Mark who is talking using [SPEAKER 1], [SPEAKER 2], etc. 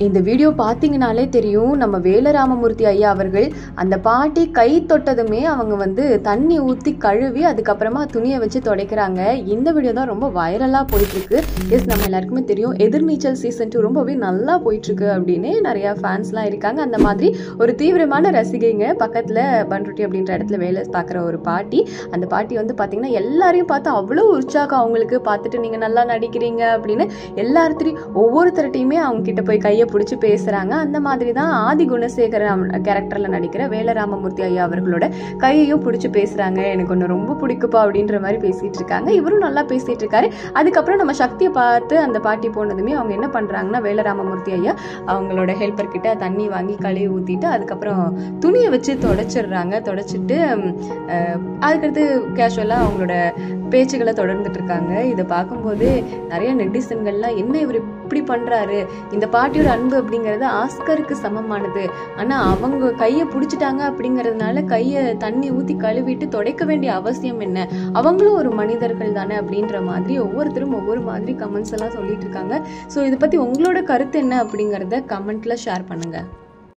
[SPEAKER 1] இந்த வீடியோ பார்த்தீங்கனாலே தெரியும், நம்ம வேலராமமூர்த்தி ஐயா அவர்கள் அந்த பாட்டி கை தொட்டதுமே அவங்க வந்து தண்ணி ஊற்றி கழுவி அதுக்கப்புறமா துணியை வச்சு துடைக்கிறாங்க. இந்த வீடியோ தான் ரொம்ப வைரலாக போயிட்டுருக்கு. எஸ், நம்ம எல்லாருக்குமே தெரியும் எதிர்நீச்சல் சீசன் 2 ரொம்பவே நல்லா போயிட்டுருக்கு அப்படின்னு நிறையா ஃபேன்ஸ்லாம் இருக்காங்க. அந்த மாதிரி ஒரு தீவிரமான ரசிகைங்க பக்கத்தில் பண்ருட்டி அப்படின்ற இடத்துல வேலை பார்க்குற ஒரு பாட்டி. அந்த பாட்டி வந்து பார்த்தீங்கன்னா எல்லாரையும் பார்த்து அவ்வளோ உற்சாகம் அவங்களுக்கு. பார்த்துட்டு நீங்கள் நல்லா நடிக்கிறீங்க அப்படின்னு எல்லாத்தையும் ஒவ்வொருத்தர்கிட்டையுமே அவங்க கிட்ட போய் கையை பிடிச்சி பேசுகிறாங்க. அந்த மாதிரி தான் ஆதி குணசேகரன் கேரக்டரில் நடிக்கிற வேலராமமூர்த்தி ஐயா அவர்களோட கையையும் பிடிச்சி பேசுகிறாங்க. எனக்கு ஒன்று ரொம்ப பிடிக்குப்பா அப்படின்ற மாதிரி பேசிகிட்டு இருக்காங்க. இவரும் நல்லா பேசிகிட்டு இருக்காரு. அதுக்கப்புறம் நம்ம சக்தியை பார்த்து அந்த பாட்டி போனதுமே அவங்க என்ன பண்ணுறாங்கன்னா, வேலராமமூர்த்தி ஐயா அவங்களோட ஹெல்ப்பர் கிட்ட தண்ணி வாங்கி கழுவி ஊற்றிட்டு அதுக்கப்புறம் துணியை வச்சு தொடச்சிடுறாங்க. தொடச்சிட்டு அதுக்கடுத்து கேஷுவலாக அவங்களோட பேச்சுகளை தொடர்ந்துட்டு இருக்காங்க. இதை பார்க்கும்போது நிறைய நெட்டிசன்கள்லாம் என்ன இவர் இப்படி பண்ணுறாரு, இந்த பாட்டியோட அன்பு அப்படிங்கிறது ஆஸ்கருக்கு சமமானது, ஆனால் அவங்க கையை பிடிச்சிட்டாங்க அப்படிங்கிறதுனால கையை தண்ணி ஊற்றி கழுவிட்டு துடைக்க வேண்டிய அவசியம் என்ன, அவங்களும் ஒரு மனிதர்கள் தானே அப்படின்ற மாதிரி ஒவ்வொருத்தரும் ஒவ்வொரு மாதிரி கமெண்ட்ஸ் எல்லாம் சொல்லிட்டு இருக்காங்க. ஸோ இதை பற்றி உங்களோட கருத்து என்ன அப்படிங்கிறத கமெண்ட்ல ஷேர் பண்ணுங்க.